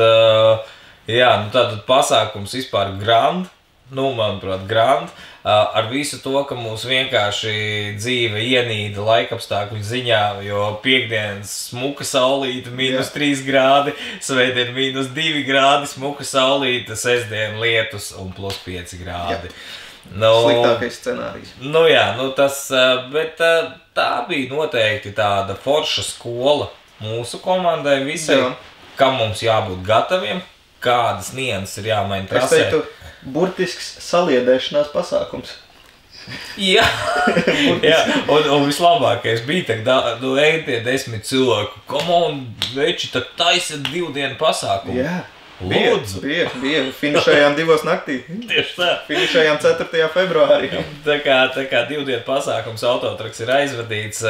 tātad pasākums vispār grand, manuprāt, grand, ar visu to, ka mūs vienkārši dzīve ienīda laikapstākļu ziņā, jo piekdienas smuka saulīte, -3 grādi, svētdien -2 grādi, smuka saulīte, sestdien lietus un +5 grādi. Sliktākais scenārijs. Bet tā bija noteikti tāda forša skola mūsu komandai visai, kam mums jābūt gataviem, kādas nianses ir jāmaina trasē. Es teiktu, burtisks saliedēšanās pasākums. Jā, un vislabākais bija ej tie 10 cilvēku. Come on, veči, tad taisiet 2 dienu pasākumu. Jā. Lūdzu. Bija. Finišējām 2 naktī. Tieši tā. Finišējām 4. februārī. Tā kā 2 dienu pasākums autotraks ir aizvadīts,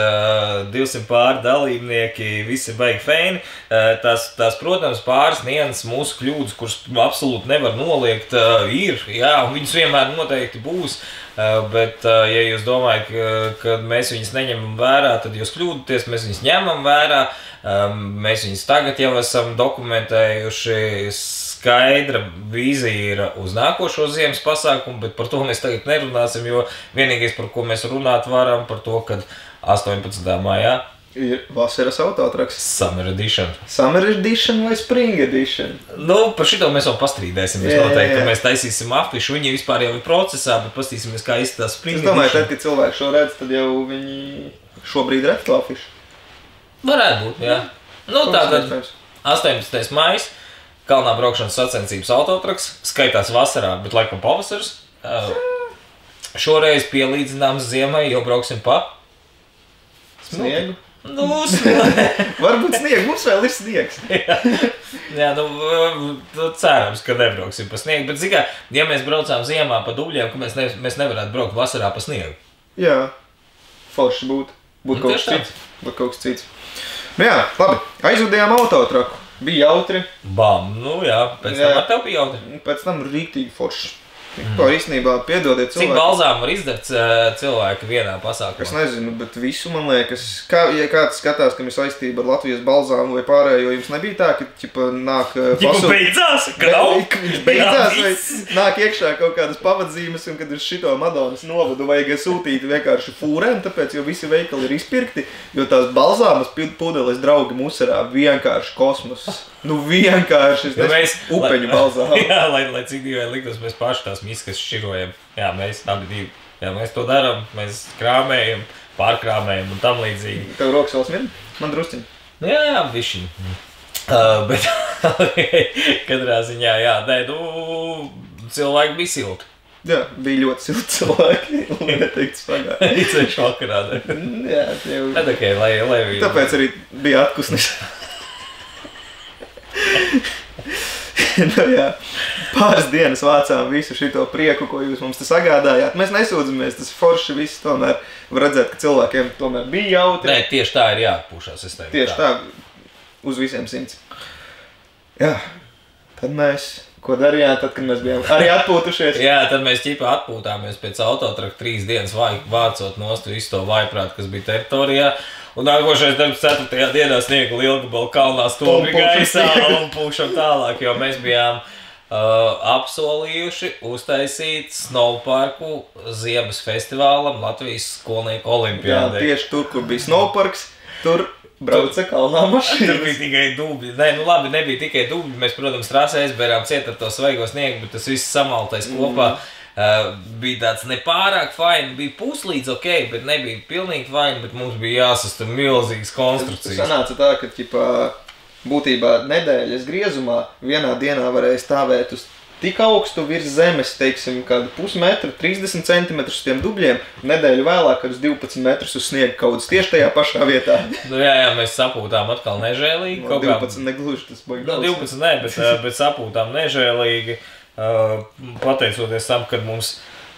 200 pāri dalībnieki, visi baigi feini. Tās, protams, pāris nianses mūsu kļūdas, kuras absolūti nevar noliegt, ir, un viņas vienmēr noteikti būs. Bet, ja jūs domājat, ka mēs viņus neņemam vērā, tad jūs kļūdaties, mēs viņus ņemam vērā. Mēs viņus tagad jau esam dokumentējuši, skaidra vīzija ir uz nākošo ziemas pasākumu, bet par to mēs tagad nerunāsim, jo vienīgais, par ko mēs runāt varam, par to, kad 18. maijā ir vasaras autotraks. Summer Edition. Summer Edition vai Spring Edition? Par šito mēs vēl pastrīdēsim. Mēs noteikti, ka mēs taisīsim afišu. Viņi vispār jau ir procesā, bet pastīsimies, kā izskatās Spring Edition. Es domāju, tad, kad cilvēki šo redz, tad jau viņi šobrīd redz to afišu. Varētu būt, jā. Tātad 18. maijs, kalnā braukšanas sacensības autotraks, skaitās vasarā, bet laikam pavasars. Šoreiz pielīdzināms ziemai, jo brauksim pa sniegu. Varbūt sniegu, mums vēl ir sniegs. Jā, cerams, ka nebrauksim pa sniegu, bet zikā, ja mēs braucām ziemā pa dubļiem, ka mēs nevarētu braukt vasarā pa sniegu. Jā, forši būtu kaut kas cits. Labi, aizvadījām autotraku. Bija jautri. Pēc tam ar tev bija jautri. Pēc tam rīktīgi forši. To īstenībā piedodiet cilvēku. Cik balzām var izdarīt cilvēku vienā pasākumā? Es nezinu, bet visu man liekas, ja kāds skatās, kam ir saistība ar Latvijas balzām vai pārējo, jums nebija tā, ka nāk beidzās, viņš beidzās vai nāk iekšā kaut kādas pavadzīmes, un kad ir šito Madonas novadu vajag sūtīt vienkārši fūrēm, tāpēc, jo visi veikali ir izpirkti, jo tās balzāmas pudeles draugi musarā vienkārši kosmos. Vienkārši upeņu balzām. Jā, lai cik dīvaini liktos, mēs paši tās miskas šķirojam. Jā, mēs abi divi. Jā, mēs to darām, mēs krāmējam, pārkrāmējam un tam līdzīgi. Tev rokas vēl smir? Man drusciņi. Jā, bišķiņ. Bet katrā ziņā, cilvēki bija silti. Jā, bija ļoti silti cilvēki, un neteikt spagā. Īceņš vakarā. Jā, lai tāpēc arī bija atkusnis. Nu, jā. Pāris dienas vācām visu šito prieku, ko jūs mums te sagādājāt. Mēs nesūdzamies, tas forši viss tomēr var redzēt, ka cilvēkiem tomēr bija jautri. Nē, tieši tā ir jāatpūšās, es teiktu. Tieši tā, uz visiem 100. Jā, tad mēs, ko darījām, tad, kad mēs bijām arī atpūtušies? Jā, tad mēs ķipā atpūtāmies pēc autotraka 3 dienas vācot nost visu to vājprātu, kas bija teritorijā. Un nākošais darbs 4. dienā sniega Lielgabalu kalnā stobri gaisā un pūšam tālāk, jo mēs bijām apsolījuši uztaisīt snowparku ziemas festivālam Latvijas skolnieku olimpiādē. Jā, tieši tur, kur bija snowparks, tur brauca kalnā mašīnas. Tur bija tikai dubļi. Nē, nu labi, nebija tikai dubļi. Mēs, protams, trasē aizbērām ciet ar to svaigo sniegu, bet tas viss samaltais kopā. Bija tāds nepārāk fajni, bija puslīdz ok, bet nebija pilnīgi fajni, bet mums bija jāsastāv milzīgas konstrukcijas. Tas sanāca tā, ka ķipā, būtībā nedēļas griezumā vienā dienā varēja stāvēt uz tik augstu virs zemes, teiksim, kādu pusmetru, 30 centimetrus uz tiem dubļiem, nedēļu vēlāk uz 12 metrus uz sniega kaudzes tieši tajā pašā vietā. Nu jā, mēs sapūtām atkal nežēlīgi. No 12 negluži tas baigi daudz. No 12 ne, bet sapūtām nežēlīgi. Pateicoties tam, kad mums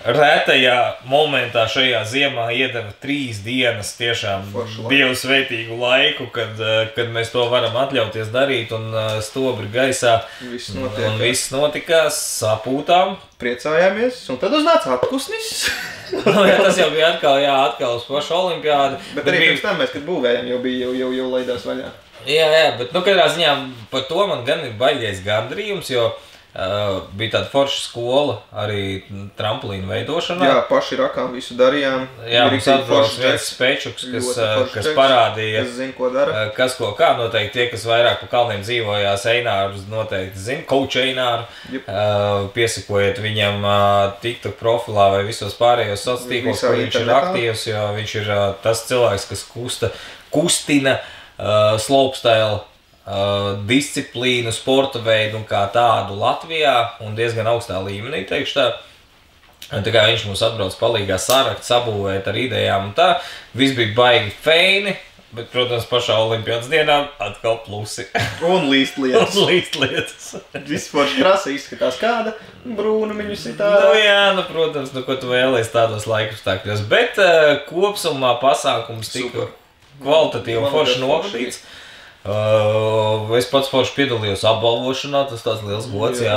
rētajā momentā šajā ziemā iedeva 3 dienas tiešām Dievu svētīgu laiku, kad mēs to varam atļauties darīt un stobri gaisā. Un viss notikās, sapūtām. Priecājāmies, un tad uznāca atkusnis. Nu, jā, tas jau bija atkal uz pašu olimpiādi. Bet arī pirms tam mēs, kad būvējām, jau laidās vaļā. Jā, bet katrā ziņā par to man gan ir baigais gandrījums, jo bija tāda forša skola arī tramplīnu veidošanā. Jā, paši rakām visu darījām. Jā, mums atbrauc viens spečuks, kas parādīja, kas ko kā. Noteikti tie, kas vairāk pa kalniem dzīvojās, Einārs noteikti zina, Coach Eināru. Piesakojiet viņam TikTok profilā vai visos pārējos sociālos tīklos, kur viņš ir aktīvs, jo viņš ir tas cilvēks, kas kustina slopestyle disciplīnu, sporta veidu un kā tādu Latvijā un diezgan augstā līmenī, teikšu tā. Tā kā viņš mums atbrauc palīgā sarakt, sabūvēt ar idejām un tā. Viss bija baigi feini, bet, protams, pašā olimpiādas dienā atkal plusi. Un līst lietas. Un līst lietas. Vispār trasa izskatās kāda, brūna viņus ir tāda. Nu jā, protams, ko tu vēlies tādos laikapstākļos, bet kopsumā pasākums tika kvalitatīvi forši novadīts. Es pats forši piedalījos apbalvošanā, tas tāds liels gods, jā.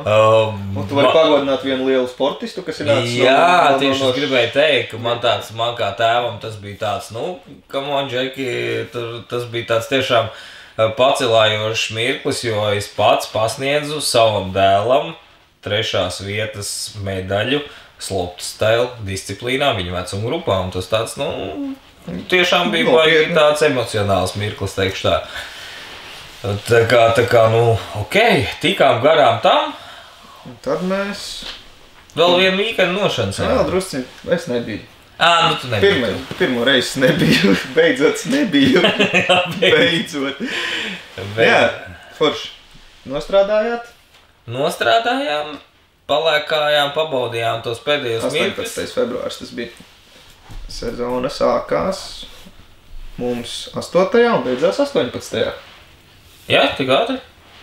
Un tu vari pagodināt vienu lielu sportistu, kas ir nācis Jā, tieši es gribēju teikt, ka man kā tēvam tas bija tāds, come on, Džeki, tas bija tāds tiešām pacelājošs mirklis, jo es pats pasniedzu savam dēlam 3. vietas medaļu slopestyle disciplīnā viņa vecuma grupā, un tas tāds, tiešām bija baigi tāds emocionāls mirklis, teikšu tā. Tā kā, ok, tikām garām tam. Un tad mēs... Vēl vienu vīkendu nošanas. Jā, drusci, es nebiju. Tu nebiju. Pirmo reizi nebiju, beidzot nebiju. Beidzot. Jā, forši. Nostrādājāt? Nostrādājām, palēkājām, pabaudījām tos pēdējos mirkļus. 18. februārs tas bija. Sezona sākās mums 8. un beidzās 18. Jā, tik ātri?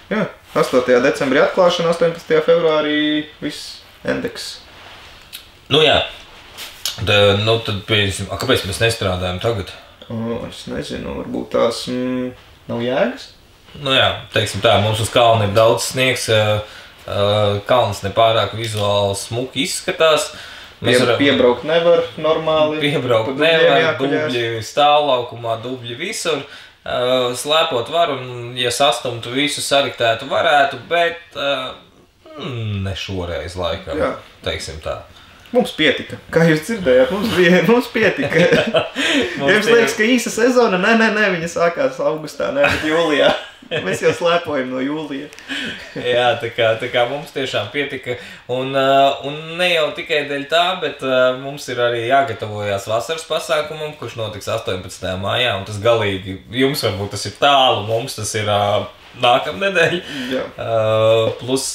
Jā, 8. decembrī atklāšana, 18. februārī viss endeks. Jā. Tad pieņemsim, kāpēc mēs nestrādājam tagad? Es nezinu, varbūt tās nav jēgas. Jā, teiksim tā, mums uz kalna ir daudz sniegs, kalns nepārāk vizuāli smuki izskatās. Piebraukt nevar normāli. Piebraukt nevar, dubļi stāvlaukumā, dubļi visur. Slēpot var un, ja sastumtu visu sariktētu varētu, bet ne šoreiz laikam, teiksim tā. Mums pietika. Kā jūs dzirdējāt, mums pietika. Jums liekas, ka īsa sezona? Nē, viņa sākās augustā, bet jūlijā. Mēs jau slēpojam no jūlija. Jā, tā kā mums tiešām pietika. Un ne jau tikai dēļ tā, bet mums ir arī jāgatavojās vasaras pasākumam, kurš notiks 18. maijā. Un tas galīgi, jums varbūt tas ir tālu, mums tas ir nākamnedēļ. Plus...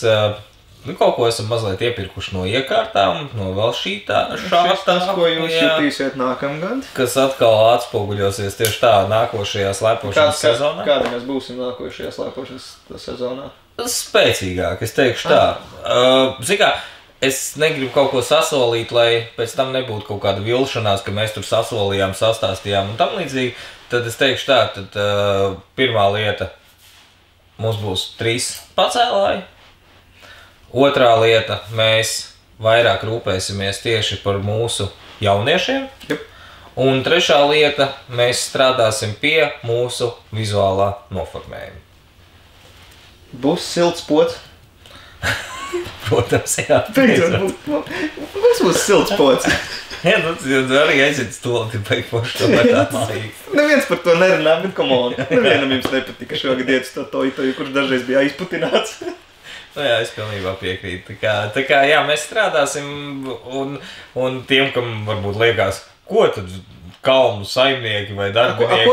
kaut ko esam mazliet iepirkuši no iekārtām, no vēl šādas, ko jūs jutīsiet nākamgad. Kas atkal atspoguļosies tieši tā nākošajā slēpošanas sezonā. Kāda mēs būsim nākošajā slēpošanas sezonā? Spēcīgāk, es teikšu tā. Zin kā, es negribu kaut ko sasolīt, lai pēc tam nebūtu kaut kāda vilšanās, ka mēs tur sasolījām, sastāstījām un tam līdzīgi. Tad es teikšu tā, tad pirmā lieta mums būs 3 pacēlāji. Otrā lieta, mēs vairāk rūpēsimies tieši par mūsu jauniešiem. Jep. Un trešā lieta, mēs strādāsim pie mūsu vizuālā noformējuma. Būs silts pods. Protams, jā. Būs silts pods. Jā, tu arī aiziet stoli, tu beig poši to tā mājīgi. Neviens par to nerunā, bet come on. Nevienam jums nepatika šogad iet uz to toju, kurš dažreiz bija aizputināts. Nu jā, es pilnībā piekrītu. Tā kā jā, mēs strādāsim un tiem, kam varbūt liekas, ko tad kalnu saimnieki vai darbinieki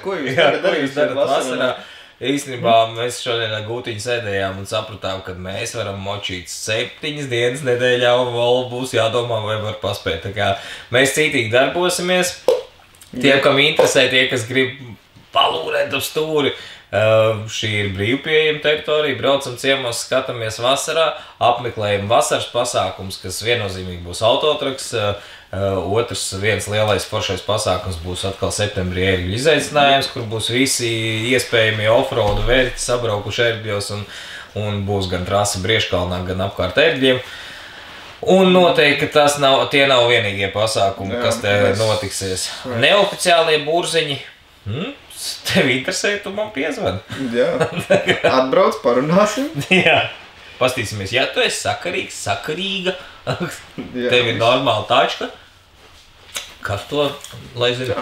Ko jūs tagad darat vasarā? Īstenībā mēs šodien ar Gūtiņu sēdējām un sapratām, ka mēs varam močīt 7 dienas nedēļā un vēl būs jādomā, vai var paspēt. Tā kā mēs cītīgi darbosimies. Tiem, kam interesē, tie, kas grib palūrēt uz stūri, šī ir brīvpieejama teritorija, braucam ciemos, skatāmies vasarā, apmeklējam vasaras pasākums, kas viennozīmīgi būs autotraks, otrs viens lielais foršais pasākums būs atkal septembrī ērgļu izaicinājums, kur būs visi iespējami offroad vērķi sabraukuši ērgļos un būs gan trasa Brieškalnā, gan apkārt ērgļiem. Un noteikti, ka tie nav vienīgie pasākumi, kas te notiksies. Neoficiālie burziņi. Tev interesē, tu man piezvani. Jā, atbrauc, parunāsim. Jā, pastīsimies, ja tu esi sakarīgs, sakarīga, tev ir normāla tačka, kas to, lai zinu?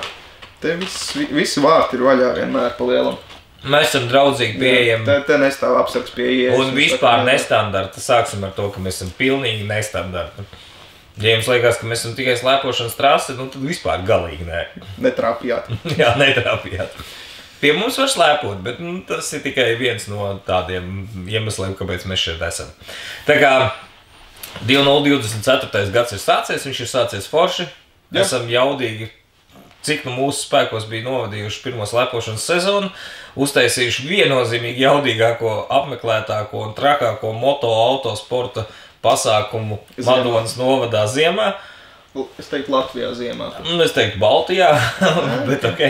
Te visi vārti ir vaļā vienmēr pa lielam. Mēs esam draudzīgi pieejami. Te nestāv apsargs pie ieejas. Un vispār nestandarta. Sāksim ar to, ka mēs esam pilnīgi nestandarta. Ja jums liekas, ka mēs esam tikai slēpošanas trase, nu tad vispār galīgi nē. Netrāpjāt. Jā, netrāpjāt. Pie mums var slēpot, bet tas ir tikai viens no tādiem iemesliem, kāpēc mēs šeit esam. Tā kā 2024. gads ir sācies, viņš ir sācies forši. Jā. Esam jaudīgi, cik nu mūsu spēkos bija novadījuši pirmo slēpošanas sezonu, uztaisījuši viennozīmīgi jaudīgāko, apmeklētāko un trakāko autosporta pasākumu Madonas novadā ziemā. Es teiktu Latvijā ziemā. Es teiktu Baltijā, bet ok,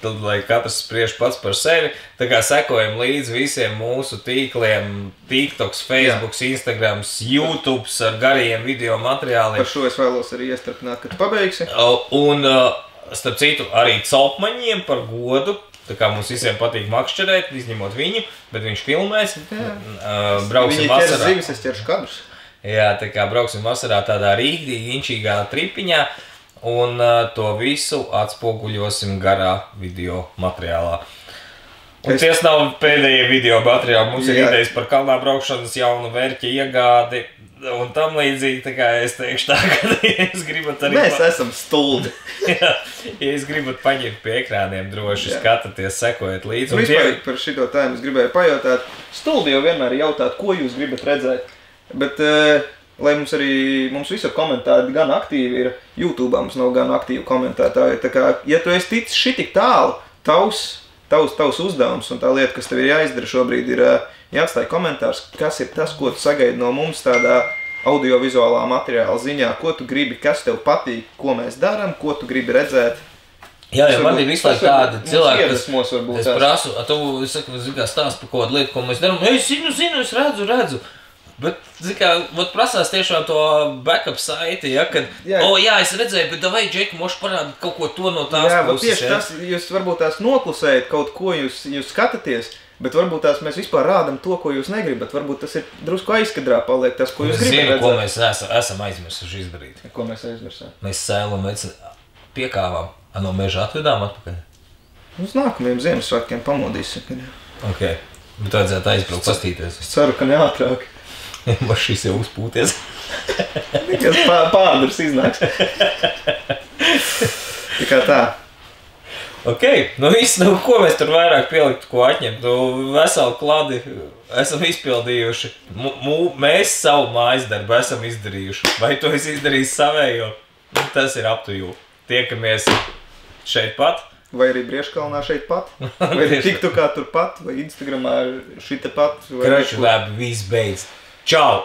tad lai katrs spriež pats par sevi. Tā kā sekojam līdz visiem mūsu tīkliem, TikToks, Facebooks, Instagrams, YouTubes ar gariem video materiāliem. Par šo es vēlos arī iestrapināt, kad pabeigsi. Un starp citu arī Caupmaņiem par godu. Tā kā mums visiem patīk makšķerēt, izņemot viņu, bet viņš filmēs. Viņi ķers zivis, es ķeršu kadrus. Jā, tā kā brauksim vasarā tādā rīktīgi, inčīgā tripiņā un to visu atspoguļosim garā video materiālā. Un ties nav pēdējie video materiāli, mums ir idejas par kalnā braukšanas jaunu vērķi iegādi un tam līdzīgi, tā kā es teikšu tā, ka ja jūs gribat arī... Mēs esam stuldi. Jā, ja jūs gribat paņemt pie ekrāniem droši, skatāties, sekojiet līdzi. Un vispār par šito tēmu es gribēju pajautāt, stuldi jau vienmēr jautāt, ko jūs gribat redzēt. Bet, lai mums visur komentāri gan aktīvi ir, YouTube mums nav gan aktīvi komentētāji. Tā kā, ja tu esi ticis šitik tālu, tavs uzdevums un tā lieta, kas tev ir jāizdara šobrīd, ir jāatstāj komentārs, kas ir tas, ko tu sagaidi no mums tādā audiovizuālā materiāla ziņā, ko tu gribi, kas tev patīk, ko mēs darām, ko tu gribi redzēt. Jā, man ir visu laiku tādi cilvēki, kas es prasu, tu stāst par kaut kādu lietu, ko mēs darām. Es zinu, es redzu. Bet, prasās tiešām to backup saiti, ja, kad, jā, es redzēju, bet davai, Džeki, moši parāda kaut ko to no tās puses. Jā, tieši tas, jūs varbūt tās noklusējat kaut ko, jūs skatāties, bet varbūt tās mēs vispār rādam to, ko jūs negribat. Varbūt tas ir drusku aizkadrā paliek tas, ko jūs gribat redzēt. Ko mēs esam aizmirsuši izdarīt. Ko mēs aizmirsām? Mēs sēlu un piekāvām, no meža atvedām atpakaļ. Uz nākamajiem Ziemassvētkiem pamodīsim. Ok, bet vajadzētu aizbraukt pastīties. Es ceru, ka neātrāk. Man šis jau uzpūties. Tikai pārdurs iznāks. Tikai tā. Ok, viss, ko mēs tur vairāk pieliktu, ko atņemt? Veselu kladi esam izpildījuši. Mēs savu mājas darbu esam izdarījuši. Vai tu esi izdarījis savējo? Tas ir up to you. Tiekamies šeit pat. vai arī Brieškalnā šeit pat, vai TikTokā turpat, vai Instagramā šite pat. Kraču labi, viss beidz. Čau!